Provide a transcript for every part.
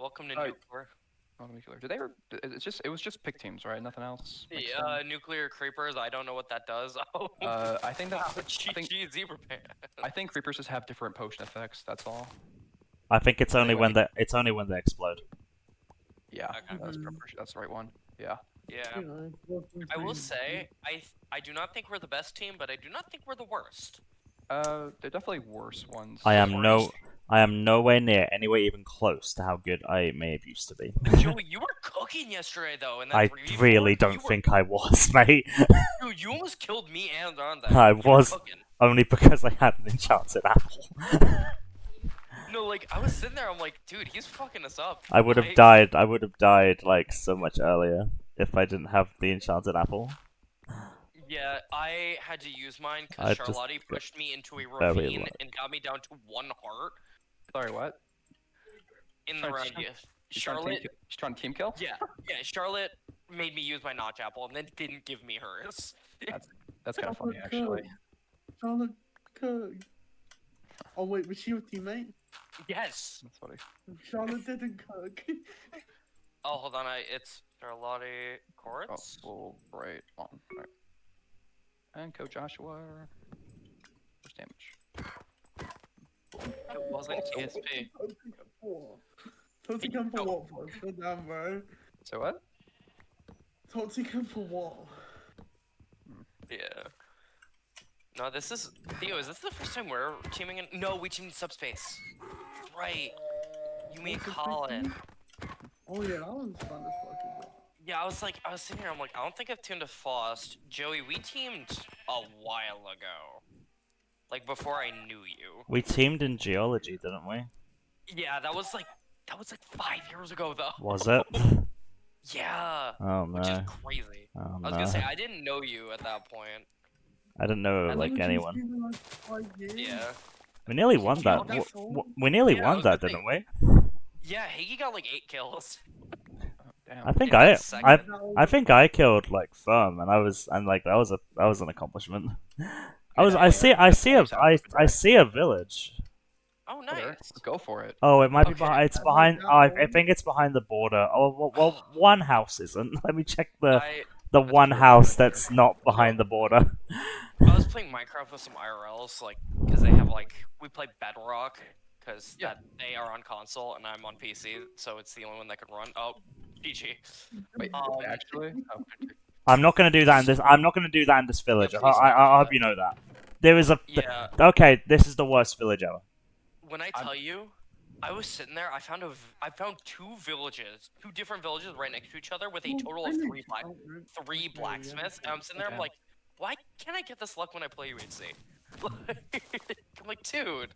welcome to Hi. Nuclear. Oh, Nuclear. Did they ever? It was just pick teams, right? Nothing else. The mixed in? Nuclear Creepers, I don't know what that does. Oh, I think that's. GG Zebra Pan. I think creepers just have different potion effects. That's all. I think it's only Anyway. when they explode. Yeah, Okay. that's the right one. Yeah. Yeah. I will say, I do not think we're the best team, but I do not think we're the worst. They're definitely worse ones. I am nowhere near anywhere even close to how good I may have used to be. Joey, you were cooking yesterday, though. In that I 3v4, really don't think I was, mate. Dude, you almost killed me and on that. I You were was cooking. only because I had an enchanted apple. No, like, I was sitting there, I'm like, dude, he's fucking us up. I would have died. I would have died like so much earlier if I didn't have the enchanted apple. Yeah, I had to use mine because Charlotte pushed me into a very ravine low. and got me down to 1 heart Sorry, what? in the round. Yeah, Charlotte. She's trying to team kill. Yeah, Charlotte made me use my notch apple and then didn't give me hers. That's kind of funny, actually. Charlotte Cook. Oh wait, was she your teammate? Yes. That's funny. Charlotte didn't cook. Oh, hold on. It's Charlotte Courts. Oh, right on. Right. And Coach Joshua. First damage. It wasn't TSP. Toxic gun for what, bro? Good damn, bro. So what? Toxic gun for what? Yeah. No, this is Theo. Is this the first time we're teaming in? No, we teamed subspace. Right. You mean Colin? Oh yeah, that was fun as fucking. Bro. Yeah, I was sitting here. I'm like, I don't think I've teamed a Fost. Joey, we teamed a while ago. Like before I knew you. We teamed in geology, didn't we? Yeah, that was like 5 years ago though. Was it? Yeah. Oh no. Which is crazy. Oh, I was gonna say I didn't know you at that point. I didn't know like anyone. Yeah. We nearly won that. We nearly won that, didn't we? Yeah, Higgy got like 8 kills. Damn. I think Yeah, I think I killed like Firm, and like that was an accomplishment. I see a village. Oh, nice. Go for it. Oh, it might be Okay. behind. It's behind. Oh, I think it's behind the border. Oh, well, one house isn't. Let me check the one house that's not behind the border. I was playing Minecraft with some IRLs, like, because they have like we play Bedrock, because they are on console and I'm on PC, so it's the only one that can run. Oh, GG. Wait, actually? Oh, I'm not gonna do that in this. I'm not gonna do that in this village. I hope you know that. There is a. Yeah. Okay, this is the worst village ever. When I tell you, I was sitting there. I found 2 villages, 2 different villages right next to each other with a total of 3 blacksmiths. And I'm sitting there. I'm like, why can't I get this luck when I play UHC? I'm like, dude.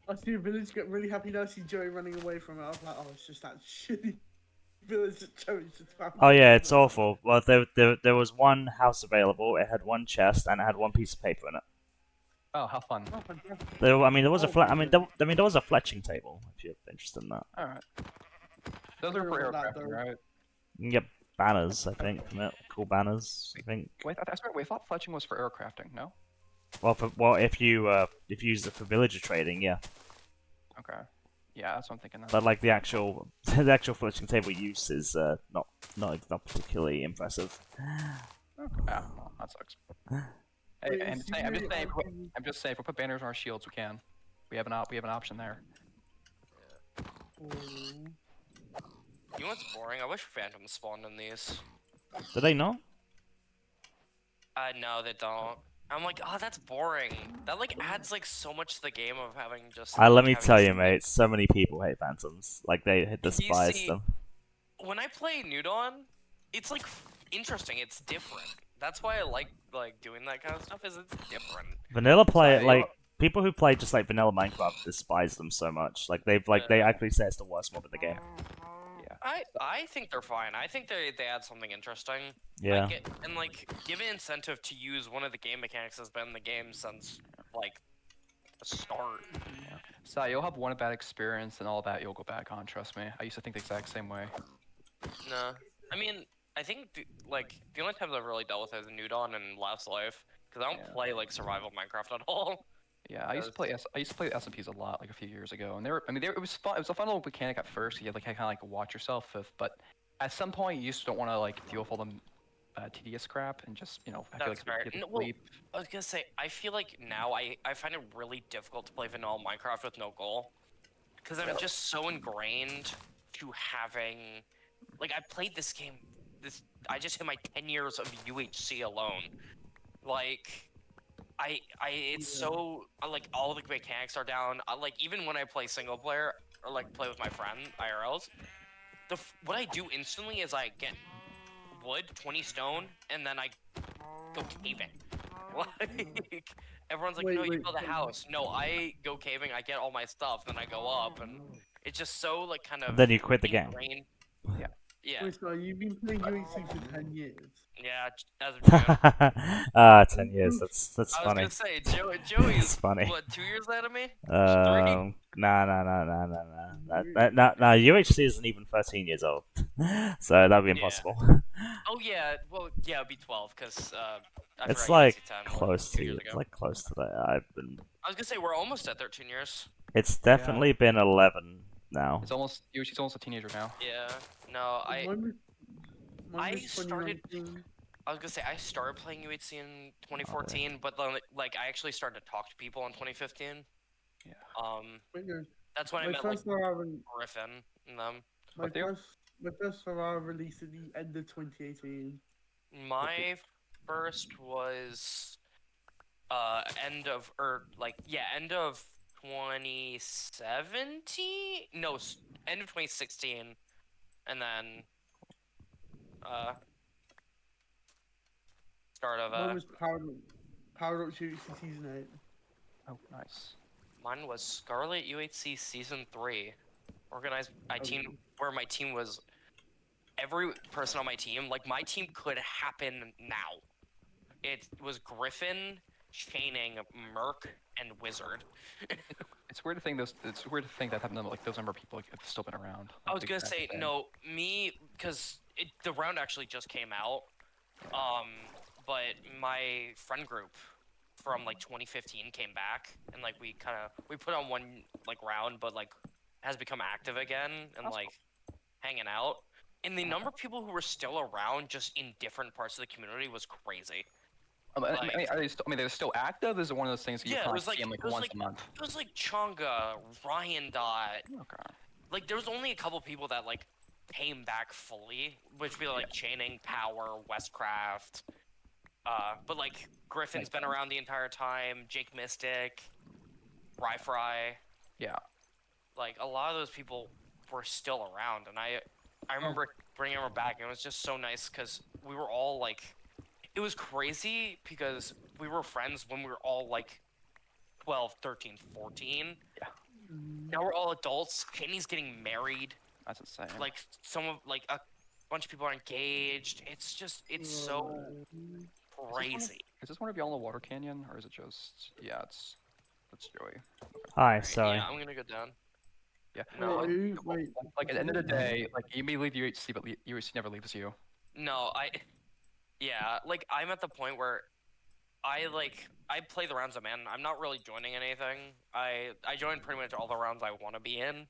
I see a village get really happy now. I see Joey running away from it. I was like, oh, it's just that shitty village that Joey's just found. Oh yeah, it's awful. Well, there was one house available. It had one chest and it had one piece of paper in it. Oh, how fun. There was a there was a fletching table. If you're interested in that. All right. Those are for aircraft, right? You can get banners, I think, from it. Cool banners, I think. Wait, I thought fletching was for aircrafting. No. Well, if you use it for villager trading, yeah. Okay. Yeah, that's what I'm thinking. But like the actual fletching table use is not particularly impressive. Okay. Yeah, well, that sucks. Hey, I'm just saying, if we put banners on our shields, we can. We have an option there. You know what's boring? I wish phantoms spawned in these. Do they not? No, they don't. I'm like, oh, that's boring. That like adds like so much to the game of having just. Let me tell you, mate. So many people hate phantoms. Like they despise them. When I play New Dawn, it's like interesting. It's different. That's why I like doing that kind of stuff. Is it's different. Vanilla play people who play just like vanilla Minecraft despise them so much. Like they actually say it's the worst mob in the game. Yeah. I think they're fine. I think they add something interesting. Yeah. And like give an incentive to use one of the game mechanics that's been in the game since like the start. Yeah. So you'll have one bad experience and all that you'll go back on. Trust me. I used to think the exact same way. No, I mean. I think the only times I've really dealt with it is New Dawn and Last Life, because I don't play like survival Minecraft at all. Yeah, I used to play SMPs a lot, like a few years ago, and it was fun. It was a fun little mechanic at first. You had like kind of like watch yourself, but at some point you just don't want to like deal with all the tedious crap and just have to That's fair. get to Well, sleep. I was gonna say, I feel like now I find it really difficult to play vanilla Minecraft with no goal, because I'm just so ingrained to having, like, I played this game. I just hit my 10 years of UHC alone. Like, it's so like all the mechanics are down. Like even when I play single player or like play with my friend IRLs, what I do instantly is I get wood, 20 stone, and then I go caving. Like everyone's like, Wait, no, you wait, build a so- house. No, I go caving. I get all my stuff, then I go up, and it's just so like kind of Then you quit the game. ingrained. Yeah. Yeah, Wait, so you've been playing UHC for 10 years. yeah. As of June. 10 years. That's I was funny. gonna say, Joey It's is funny. what, 2 years ahead of me? 3? Nah. UHC isn't even 13 years old, so that'd be impossible. Oh yeah, well yeah, it'd be 12 because I It's forgot like UNC 10 close 2 to years it's ago. like close to that. I've been. I was gonna say we're almost at 13 years. It's definitely been 11 now. She's almost a teenager now. Yeah. No, Mine I was started. 2019. I was gonna say I started playing UHC in 2014, but then like I actually started to talk to people in 2015. Yeah. Wait, no. That's when I My met like first Ferrari, Griffin and them. my What year? first Ferrari released at the end of 2018. My first was end of end of 2017. No, end of 2016, and then start of Mine was Paradox UHC Season 8. Oh, nice. mine was Scarlet UHC Season 3, organized by team where my team was every person on my team. Like my team could happen now. It was Griffin, Chaining, Merc, and Wizard. It's weird to think that like those number of people have still been around. Like, I was gonna say no, me because the round actually just came out. But my friend group from like 2015 came back, and like we put on one like round, but like has become active again and That's like hanging out. And the number of people who were still around just in different parts of the community was crazy. They're still active. Is it one of those things that you Yeah, can it was see them like once a month? It was like Chonga, Ryan Dot. Okay. Like there was only a couple people that like came back fully, which would be like Chaining, Power, Westcraft. But like Griffin's been around the entire time. Jake Mystic, Fry. Yeah. Like a lot of those people were still around, and I remember bringing them back. And it was just so nice because we were all like, it was crazy because we were friends when we were all like 12, 13, 14. Yeah. Now we're all adults. Kenny's getting married. That's insane. Like a bunch of people are engaged. It's so crazy. Is this one of y'all in the water canyon, or is it just? Yeah, it's Joey. Hi, sorry. Yeah, I'm gonna go down. Yeah. No, Wait, Like at the end of the day, like you may leave UHC, but UHC never leaves you. no, yeah, like I'm at the point where I play the rounds I'm in. I'm not really joining anything. I join pretty much all the rounds I want to be in.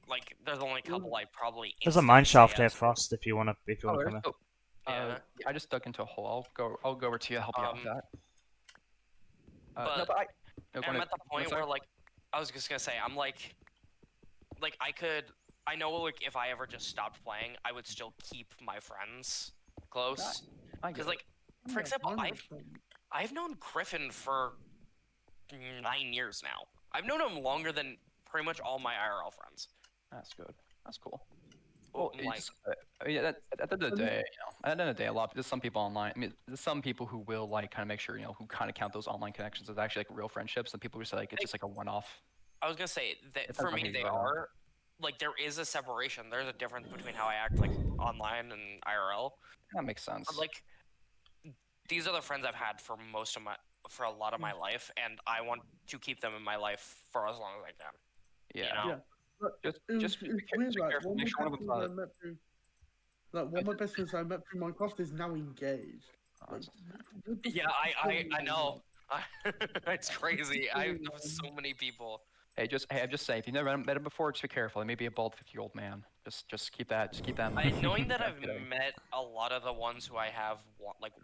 Like there's only a couple I probably. There's a mine shaft here, Frost. If you wanna come in. Yeah. I just dug into a hole. I'll go over to you to help you out with that. I'm at the point where like I was just gonna say I'm like I know like if I ever just stopped playing, I would still keep my friends close. Because like for example, I've known Griffin for 9 years now. I've known him longer than pretty much all my IRL friends. That's good. That's cool. Well, like, at the end of the day, at the end of the day, there's some people online. I mean, there's some people who will like kind of make sure who kind of count those online connections as actually like real friendships, and people who say like it's just like a one-off. I was gonna say that for me they are. Like there is a separation. There's a difference between how I act like online and IRL. That makes sense. But, like these are the friends I've had for a lot of my life, and I want to keep them in my life for as long as I can. Yeah. You know? Just be careful. Make sure one of them's one of my best friends I met through Minecraft is now engaged. Yeah, I know. It's crazy. I know so many people. Hey, I'm just saying, if you've never met him before, just be careful. He may be a bald 50-year-old man. Just keep that in mind. Knowing that I'm I've kidding. met a lot of the ones who I have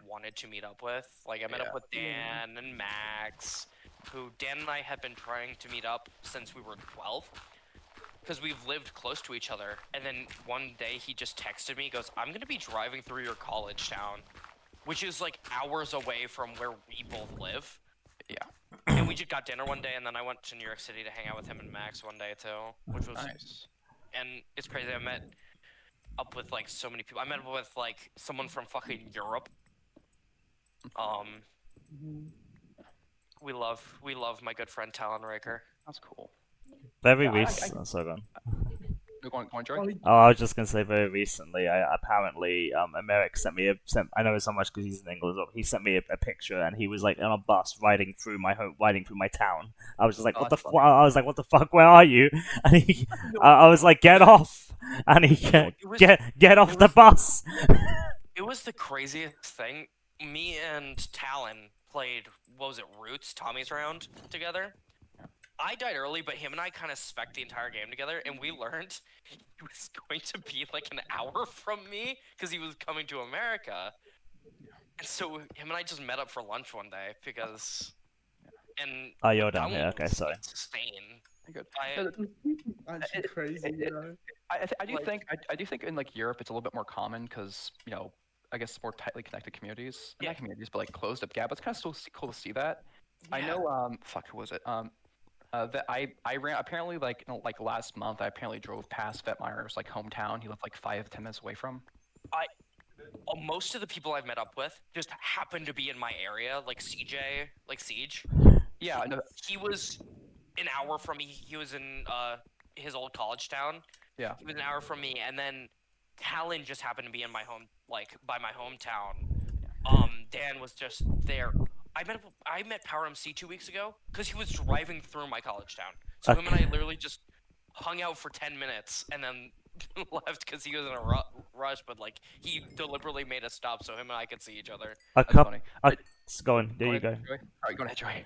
wanted to meet up with. Like I met up with Dan and Max, who Dan and I had been trying to meet up since we were 12. Because we've lived close to each other, and then one day he just texted me, he goes, I'm gonna be driving through your college town, which is like hours away from where we both live. Yeah. And we just got dinner one day, and then I went to New York City to hang out with him and Max one day too, which was Nice. And it's crazy. I met up with like so many people. I met up with like someone from fucking Europe. We love my good friend Talon Raker. That's cool. Very recent. So gone. Go on, Joey. Oh, I was just gonna say very recently. Apparently, Americ sent me I know so much because he's in England. He sent me a picture, and he was like on a bus riding through my town. I was just like, what the fuck? Where are you? And he, I was like, get off! And he get off the bus. It was the craziest thing. Me and Talon played, what was it, Roots, Tommy's round together. I died early, but him and I kind of spec'd the entire game together, and we learned he was going to be like an hour from me because he was coming to America. And so him and I just met up for lunch one day because. And oh, you're down here. Okay, sorry. Insane. Good. Actually crazy, you know. I do think in like Europe it's a little bit more common because I guess more tightly connected communities. Not communities, but like closed up. Yeah, but it's kind of still cool to see that. Yeah. I know. Fuck, who was it? That I ran apparently like last month I apparently drove past Vetmeyer's like hometown. He lived like 5-10 minutes away from. Most of the people I've met up with just happen to be in my area, like CJ, like Siege. Yeah, no. He was an hour from me. He was in his old college town. Yeah. He was an hour from me, and then Talon just happened to be in my home, like by my hometown. Dan was just there. I met Power MC 2 weeks ago because he was driving through my college town. So him and I literally just hung out for 10 minutes and then left because he was in a rush. But like he deliberately made us stop so him and I could see each other. Go on. There you go. All right, go ahead, Joey.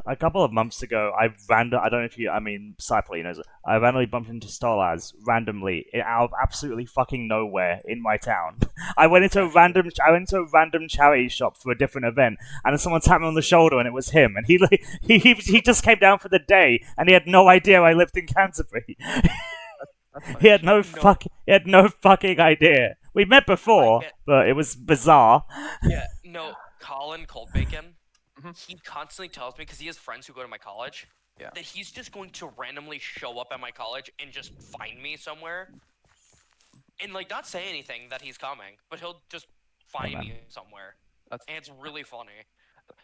A couple of months ago, I don't know if you, Cypher, knows it. I randomly bumped into Starlaz randomly out of absolutely fucking nowhere in my town. I went into a random charity shop for a different event, and then someone tapped me on the shoulder, and it was him. And he just came down for the day, and he had no idea I lived in Canterbury. He had no fucking idea. We met before, but it was bizarre. Yeah, no, Colin Coldbacon. He constantly tells me, because he has friends who go to my college, that he's just going to randomly show up at my college and just find me somewhere. And, like, not say anything that he's coming, but he'll just find me somewhere. And it's really funny.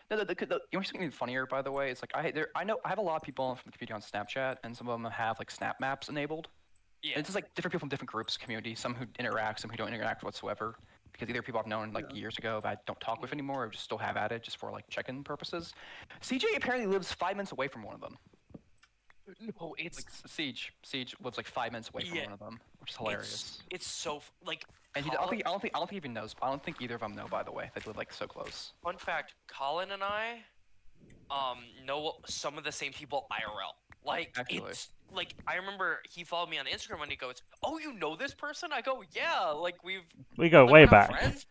You know something funnier, by the way? It's like, I have a lot of people from the community on Snapchat, and some of them have, like, snap maps enabled. Yeah. And it's just, like, different people from different groups, community, some who interact, some who don't interact whatsoever. Because either people I've known like years ago that I don't talk with anymore, or just still have at it just for like check-in purposes. CJ apparently lives 5 minutes away from one of them. No, it's like Siege lives like 5 minutes away from one of them, which is hilarious. It's so like. And I don't think he even knows. I don't think either of them know. By the way, they live like so close. Fun fact: Colin and I, know some of the same people IRL. Like it's like I remember he followed me on Instagram and he goes, "Oh, you know this person?" I go, "Yeah, like we go way back." Friends,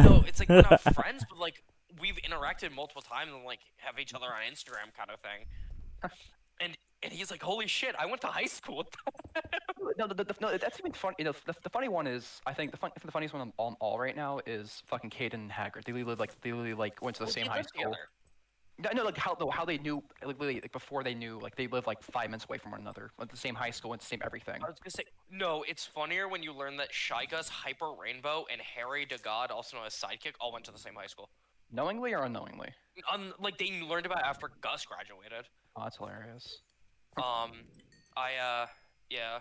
no, it's like we're not friends, but like we've interacted multiple times and like have each other on Instagram kind of thing. And he's like, "Holy shit, I went to high school with them." No, that's even funny. You know, the funny one is I think the funniest one on all right now is fucking Caden and Haggard. They literally went to the same high school. Together. No, like how they knew, like before they knew, like they lived like 5 minutes away from one another, like the same high school, and the same everything. I was gonna say, no, it's funnier when you learn that Shy Gus, Hyper Rainbow, and Harry DeGod, also known as Sidekick, all went to the same high school. Knowingly or unknowingly? Like they learned about it after Gus graduated. Oh, that's hilarious. Yeah,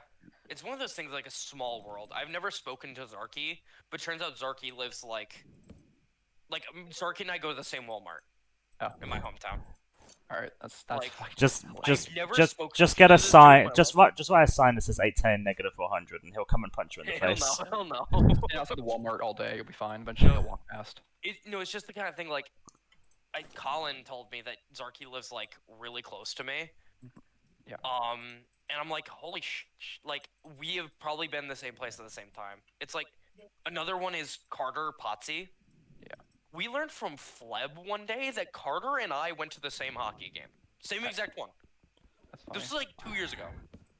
it's one of those things like a small world. I've never spoken to Zarky, but turns out Zarky lives like Zarky and I go to the same Walmart. In my hometown. All right, that's like, just get a sign. Just write a sign that says 810 -400, and he'll come and punch you in the face. Hell no. Yeah, outside the Walmart all day, you'll be fine. Eventually, you'll walk past. No, it's just the kind of thing like Colin told me that Zarky lives like really close to me. Yeah. And I'm like, holy like we have probably been in the same place at the same time. It's like another one is Carter Potsy. Yeah. We learned from Fleb one day that Carter and I went to the same hockey game. Same exact one. That's funny. This was like 2 years ago.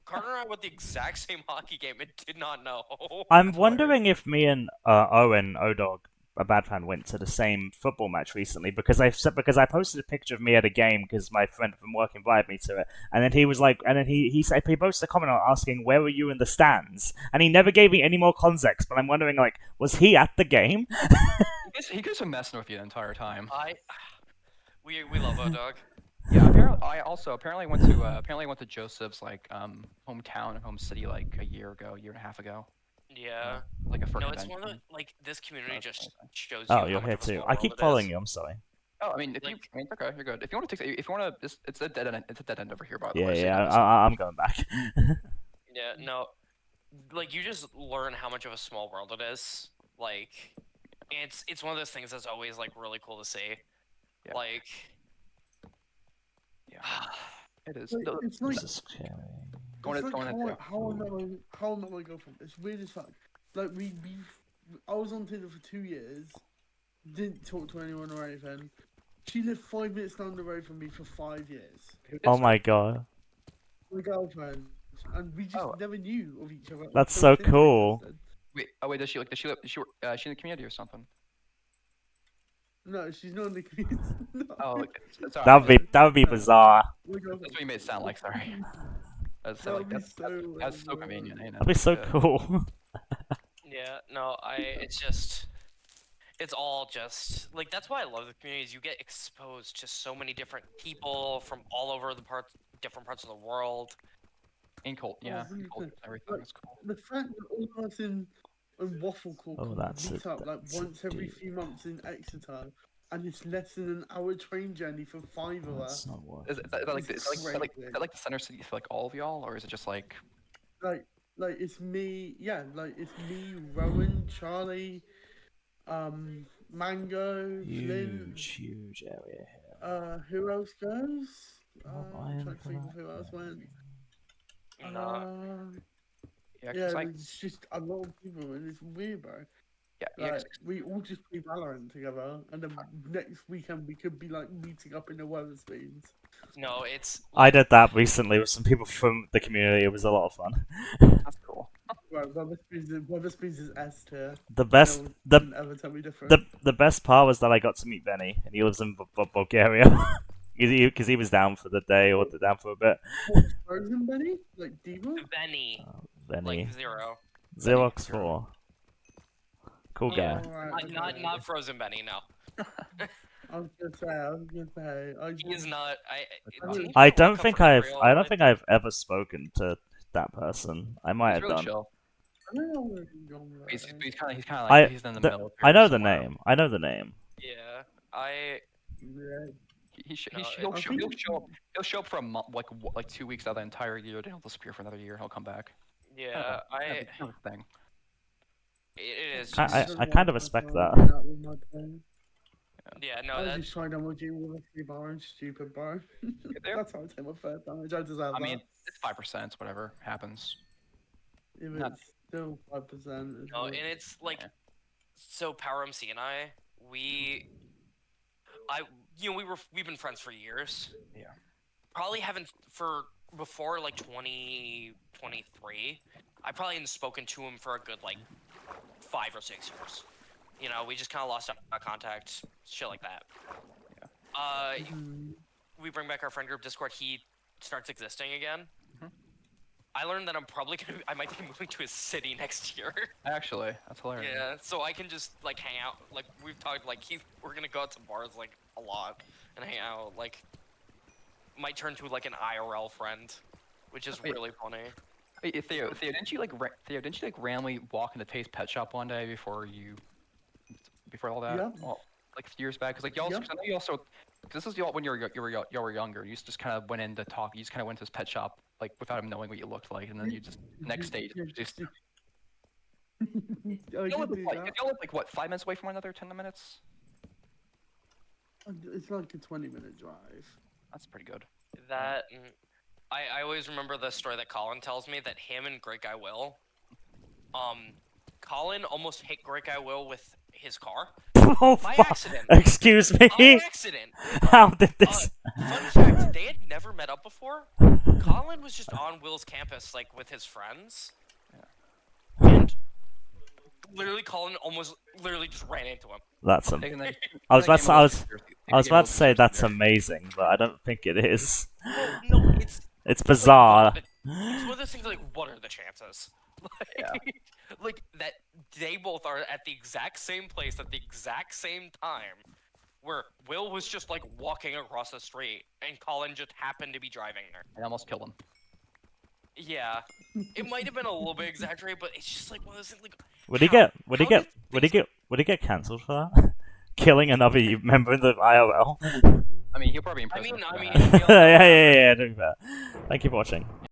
Carter and I went the exact same hockey game and did not know. I'm That's wondering if me and Owen Odog, a bad fan, went to the same football match recently because I posted a picture of me at a game because my friend from work invited me to it, and then he was like, and then he said he posted a comment asking where were you in the stands, and he never gave me any more context. But I'm wondering, like, was he at the game? He could have been messing with you the entire time. We love Odog. Yeah, apparently I also apparently went to Joseph's like hometown and home city like a year and a half ago. Yeah. Like a first No, it's convention. one of the, like this community That's just amazing. shows you Oh, how you're much here of a too. small I world keep it following is. you. I'm sorry. Oh, I mean, if Like- it's okay, you're good. If you want to take, if you want to, it's a dead end. It's a dead end over here, by the Yeah, way. so you yeah. have to- I'm going back. Yeah, no. Like you just learn how much of a small world it is. Like it's one of those things that's always like really cool to see. Yeah. Like Yeah, it is. Like, it's like This is scary. Going it's to- like going into- how am I my girlfriend? It's weird as fuck. Like I was on Tinder for 2 years, didn't talk to anyone or anything. She lived 5 minutes down the road from me for 5 years. Oh my god. My girlfriend, and we just Oh. never knew of each other. That's until so Tinder cool. existed. Wait, oh wait, does she like? Does she live? Is she in the community or something? No, she's not in the community. No. Oh, like, it's alright. That would be bizarre. My girlfriend- That's what you made it sound like. Sorry. That's That like would be that's so that's so random. convenient. Ain't it? That'd be so Yeah. cool. yeah, no, it's all just like that's why I love the community is you get exposed to so many different people from all over different parts of the world. In cult, yeah. Oh, In cult, 100%. everything is cool. The fact that all of us in Waffle Core Oh, can that's meet up like that's a once every deep- few months in Exeter, and it's less than an hour train journey for 5 of That's us. not worth Is it. that like It's is that like crazy. the center city for like all of y'all, or is it just like? Like it's me, yeah, like it's me, Rowan, Charlie, Mango, Flint. Huge area here. Who else goes? Oh, I'm trying to think of who else went. No, Yeah, Yeah, 'cause, like it's just a lot of people, and it's weird, bro. yeah, Like, we all just play Valorant together, and then next weekend we could be like meeting up in the Weatherspoons. no, it's I did that recently with some people from the community. It was a lot of fun. that's cool. Right, Weatherspoons is S tier. The best, No one the can ever tell me different. the best part was that I got to meet Benny, and he lives in Bulgaria. Because he was down for the day or down for a bit. Frozen Benny? Like Diva? Benny, Benny, like Zero. Xerox Zero. 4. Cool Yeah. guy. Alright, Not Frozen Benny. No, I was gonna say. he is not. don't- I Look don't up think for I've real, I don't think I've ever spoken to that person. I might He's have really done. chill. I don't know where he's going with He's that. he's kind of I- like he's in the middle. I know the name. I know the name. Yeah, Yeah. No, He'll I show think- he'll show up for a month, like 2 weeks out of the entire year, then he'll disappear for another year. He'll come back. yeah. Kind of a thing. It is. I Just, kind of respect that. yeah, no, I was that. just trying to watch you with a bar and stupid, bro. there. That's how I take my first damage. I deserve I mean, that. it's 5%. Whatever happens. If not- it's still 5%. No, and it's like Yeah. so. Power MC and we've been friends for years. Yeah. Probably haven't for before like 2023. I probably hadn't spoken to him for a good like 5 or 6 years. You know, we just kind of lost our contact, shit like that. We bring back our friend group Discord. He starts existing again. Mhm. I learned that I might be moving to his city next year. Actually, that's hilarious. Yeah, so I can just like hang out. Like we've talked, like we're gonna go out to bars like a lot and hang out. Like might turn to like an IRL friend, which is Wait. really funny. Hey, Theo, didn't you like randomly walk into Tate's pet shop one day before all that? Yeah. Well, like a few years back, because like y'all, Yeah. 'cause I know you also, cause this is y'all when you were younger. You just kind of went in to talk. You just kind of went to his pet shop like without him knowing what you looked like, and then you just next stage. Just, I y'all did live do like, that. y'all live like what 5 minutes away from one another, 10 minutes. It's like a 20-minute drive. That's pretty good. That I always remember the story that Colin tells me that him and Great Guy Will, Colin almost hit Great Guy Will with his car Oh, by fuck. accident. Excuse me. By accident. How did this? Fun fact: they had never met up before. Colin was just on Will's campus, like with his friends, and literally Colin literally just ran into him. That's I was about to say that's amazing, but I don't think it is. Well, no, It's bizarre. It's one of those things like, what are the chances? Like, like that they both are at the exact same place at the exact same time, where Will was just like walking across the street and Colin just happened to be driving there. I almost killed him. Yeah, it might have been a little bit exaggerated, but it's just like one of those things. Like, Would he get cancelled for that? Killing another member of the IRL? I mean, he'll probably be in prison. I mean, Yeah, don't be bad. Thank you for watching.